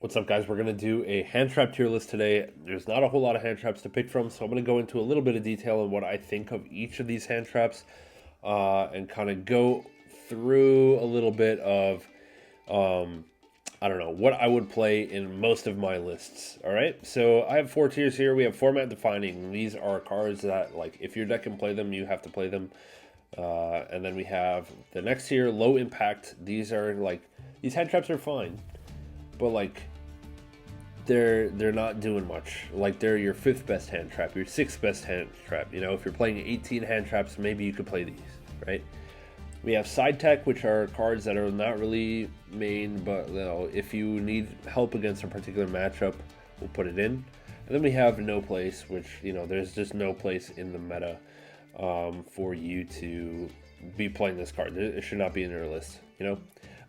What's up, guys? We're going to do a hand trap tier list today. There's not a whole lot of hand traps to pick from, so I'm going to go into a little bit of detail on what I think of each of these hand traps and kind of go through a little bit of, I don't know, what I would play in most of my lists. All right, so I have 4 tiers here. We have format defining. These are cards that, like, if your deck can play them, you have to play them. And then we have the next tier, low impact. These are like, these hand traps are fine, but like, they're not doing much. Like, they're your 5th best hand trap, your 6th best hand trap. You know, if you're playing 18 hand traps, maybe you could play these, right? We have side tech, which are cards that are not really main, but you know, if you need help against a particular matchup, we'll put it in. And then we have no place, which, you know, there's just no place in the meta for you to be playing this card. It should not be in your list, you know?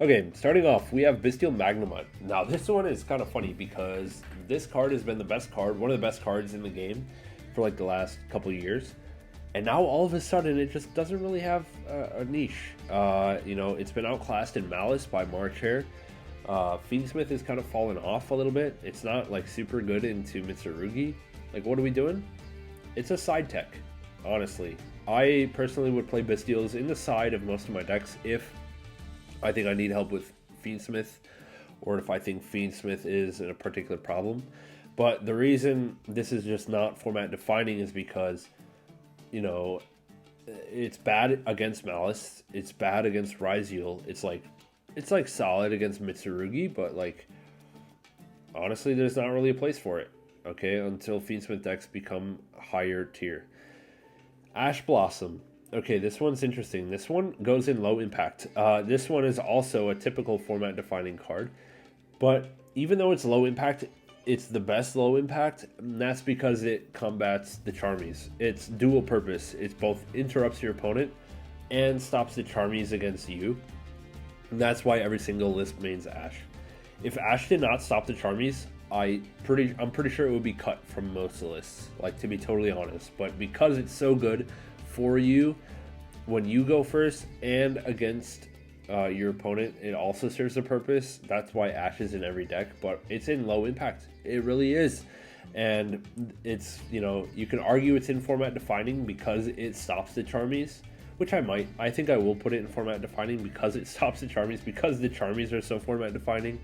Okay, starting off, we have Bestial Magnemite. Now, this one is kind of funny because this card has been the best card, one of the best cards in the game for like the last couple of years. And now all of a sudden, it just doesn't really have a niche. You know, it's been outclassed in Malice by March Hare. Fiendsmith has kind of fallen off a little bit. It's not like super good into Mitsurugi. Like, what are we doing? It's a side tech, honestly. I personally would play Bestials in the side of most of my decks if I think I need help with Fiendsmith, or if I think Fiendsmith is in a particular problem. But the reason this is just not format defining is because, you know, it's bad against Malice, it's bad against Ryzeal, it's like solid against Mitsurugi, but like, honestly, there's not really a place for it, okay, until Fiendsmith decks become higher tier. Ash Blossom. Okay, this one's interesting. This one goes in low impact. This one is also a typical format defining card, but even though it's low impact, it's the best low impact, and that's because it combats the Charmies. It's dual purpose. It's both interrupts your opponent and stops the Charmies against you. And that's why every single list mains Ash. If Ash did not stop the Charmies, I'm pretty sure it would be cut from most lists, like, to be totally honest. But because it's so good for you when you go first and against your opponent, it also serves a purpose. That's why Ash is in every deck, but it's in low impact. It really is. And it's, you know, you can argue it's in format defining because it stops the Charmies, which I might. I think I will put it in format defining because it stops the Charmies, because the Charmies are so format defining.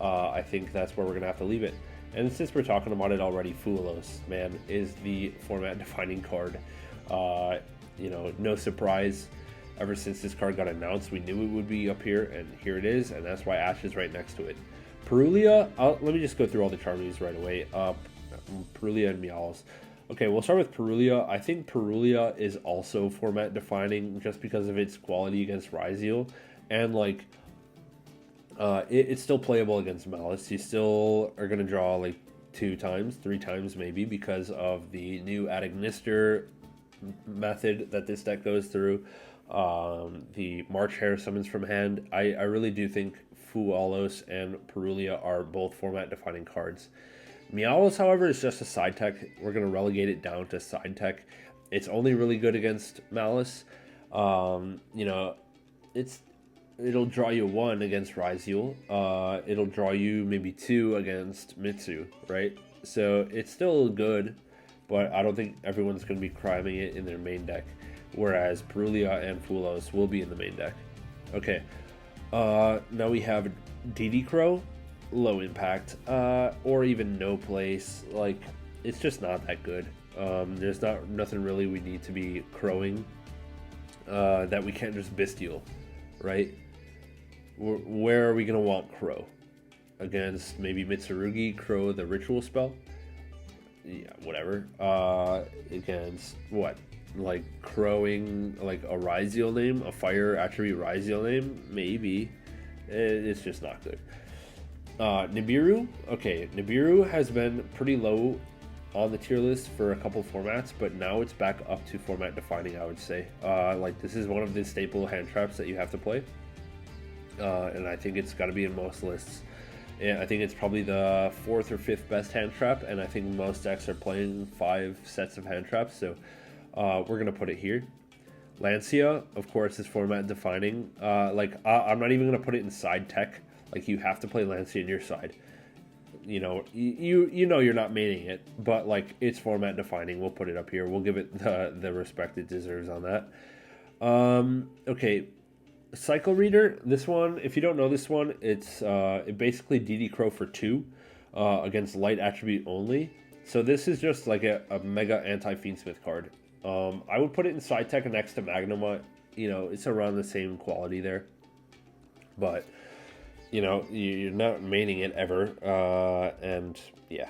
I think that's where we're gonna have to leave it. And since we're talking about it already, Fulos, man, is the format defining card. You know, no surprise. Ever since this card got announced, we knew it would be up here, and here it is, and that's why Ash is right next to it. Perulia, let me just go through all the Charmies right away. Perulia and Meowls. Okay, we'll start with Perulia. I think Perulia is also format defining just because of its quality against Ryzeal, and like, it's still playable against Malice. You still are gonna draw like 2 times, 3 times maybe, because of the new Adagnister method that this deck goes through. The March Hare summons from hand. I really do think Fualos and Perulia are both format defining cards. Meowls, however, is just a side tech. We're going to relegate it down to side tech. It's only really good against Malice. You know, it'll draw you 1 against Ryzeal. It'll draw you maybe 2 against Mitsu, right? So it's still good, but I don't think everyone's going to be cramming it in their main deck, whereas Perulia and Fulos will be in the main deck. Okay, now we have DD Crow, low impact, or even no place. Like, it's just not that good. There's nothing really we need to be crowing that we can't just Bestial, right? Where are we going to want Crow? Against maybe Mitsurugi, Crow the ritual spell? Yeah, whatever. Against what? Like, crowing like a Ryzeal name, a fire attribute Ryzeal name? Maybe. It's just not good. Nibiru? Okay, Nibiru has been pretty low on the tier list for a couple formats, but now it's back up to format defining, I would say. Like, this is one of the staple hand traps that you have to play. And I think it's got to be in most lists. And I think it's probably the 4th or 5th best hand trap, and I think most decks are playing 5 sets of hand traps, so we're going to put it here. Lancia, of course, is format defining. I'm not even going to put it in side tech. Like, you have to play Lancia in your side. you know you're not maining it, but like it's format defining. We'll put it up here. We'll give it the respect it deserves on that. Okay, Cycle Reader. This one, if you don't know this one, it basically DD Crow for 2 against light attribute only. So this is just like a mega anti-Fiendsmith card. I would put it in side tech next to Magnum. It's around the same quality there. But, you're not maining it ever. And, yeah.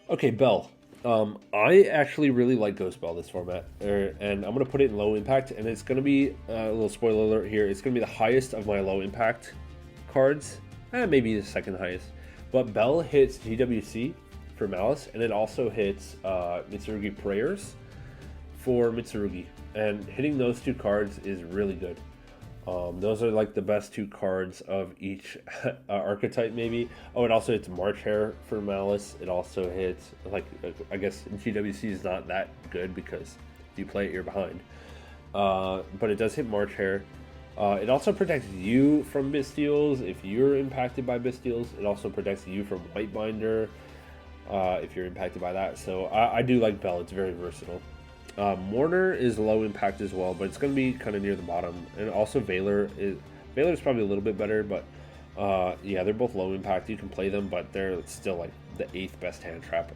Okay, Bell. I actually really like Ghost Bell this format. And I'm going to put it in low impact. And it's going to be, a little spoiler alert here, it's going to be the highest of my low impact cards. Maybe the second highest. But Bell hits GWC for Maliss. And it also hits Mitsurugi Prayers for Mitsurugi. And hitting those 2 cards is really good. Those are like the best 2 cards of each archetype, maybe. Oh, it also hits March Hare for Maliss. It also hits, like, I guess GWC is not that good because if you play it, you're behind. But it does hit March Hare. It also protects you from Bystials if you're impacted by Bystials. It also protects you from Whitebinder if you're impacted by that. So I do like Bell. It's very versatile. Mourner is low impact as well, but it's going to be kind of near the bottom. And also Valor is probably a little bit better, but yeah, they're both low impact. You can play them, but they're still like the 8th best hand trap,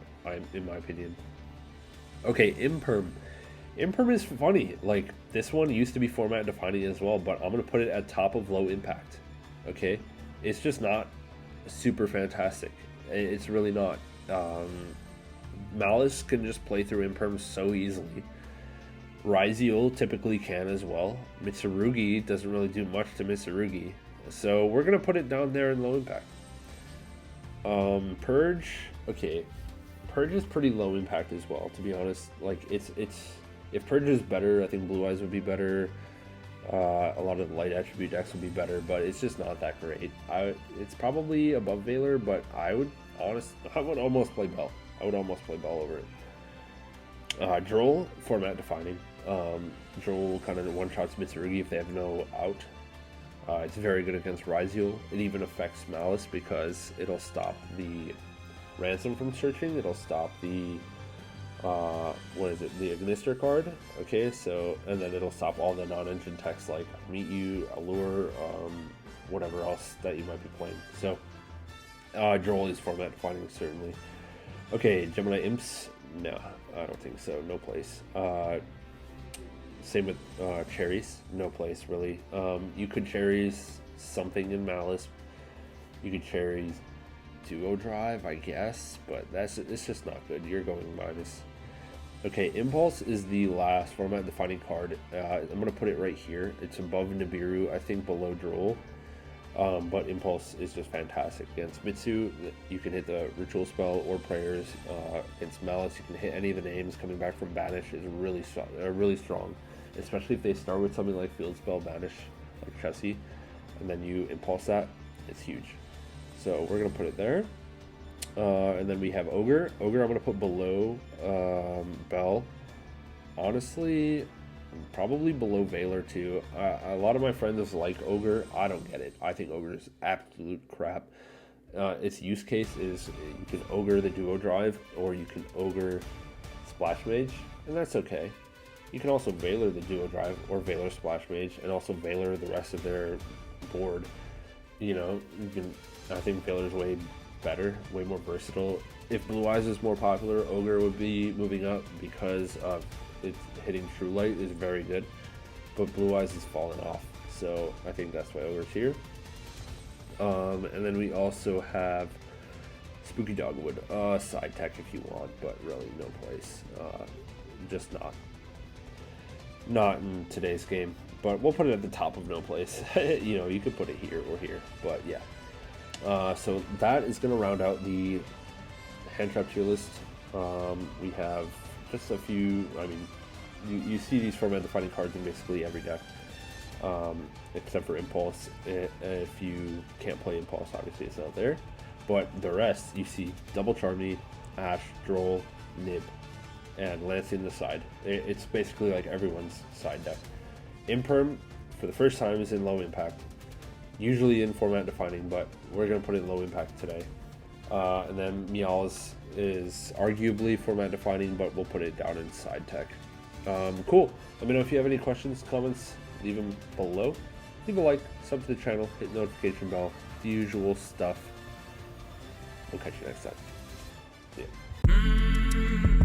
in my opinion. Okay, Imperm. Imperm is funny. Like, this one used to be format defining as well, but I'm going to put it at top of low impact. Okay? It's just not super fantastic. It's really not. Maliss can just play through Imperm so easily. Ryzeal typically can as well. Mitsurugi doesn't really do much to Mitsurugi. So we're going to put it down there in low impact. Purge. Okay. Purge is pretty low impact as well, to be honest. Like, it's if Purge is better, I think Blue Eyes would be better. A lot of the light attribute decks would be better, but it's just not that great. It's probably above Valor, but I would almost play Bell. I would almost play Bell over it. Droll, format defining. Droll kind of one-shots Mitsurugi if they have no out. It's very good against Ryzeal. It even affects Maliss because it'll stop the ransom from searching. It'll stop the the Ignister card. Okay, so, and then it'll stop all the non-engine text like Meet You, Allure, whatever else that you might be playing. So, Droll is format defining, certainly. Okay, Gemini Imps, no, I don't think so, no place. Same with Cherries, no place really. You could Cherries something in Maliss. You could Cherries Duo Drive, I guess, but it's just not good. You're going minus. Okay, Impulse is the last format defining card. I'm gonna put it right here. It's above Nibiru, I think below Droll. But Impulse is just fantastic against Mitsu. You can hit the Ritual Spell or Prayers. Against Maliss, you can hit any of the names coming back from Banish. Is really strong, especially if they start with something like Field Spell Banish, like Chessie, and then you Impulse that. It's huge. So we're gonna put it there. And then we have Ogre. Ogre I'm gonna put below Bell. Honestly, probably below Valor too. A lot of my friends like Ogre. I don't get it. I think Ogre is absolute crap. Its use case is you can Ogre the Duo Drive, or you can Ogre Splash Mage, and that's okay. You can also Valor the Duo Drive, or Valor Splash Mage, and also Valor the rest of their board. You know, you can. I think Valor's way better, way more versatile. If Blue Eyes is more popular, Ogre would be moving up because of its hitting True Light is very good, but Blue Eyes has fallen off, so I think that's why Ogre's here. And then we also have Spooky Dogwood, side tech if you want, but really no place. Just not in today's game, but we'll put it at the top of no place. You know, you could put it here or here, but yeah. So that is going to round out the hand trap tier list. We have just a few. I mean, you see these format defining cards in basically every deck, except for Impulse. If you can't play Impulse, obviously it's not there. But the rest, you see double Charmy, Ash, Droll, Nib, and Lancing the side. It's basically like everyone's side deck. Imperm, for the first time, is in low impact. Usually in format defining, but we're going to put it in low impact today. And then Meow's is arguably format defining, but we'll put it down in side tech. Cool. Let me know if you have any questions, comments, leave them below. Leave a like, sub to the channel, hit the notification bell, the usual stuff. We'll catch you next time. See ya.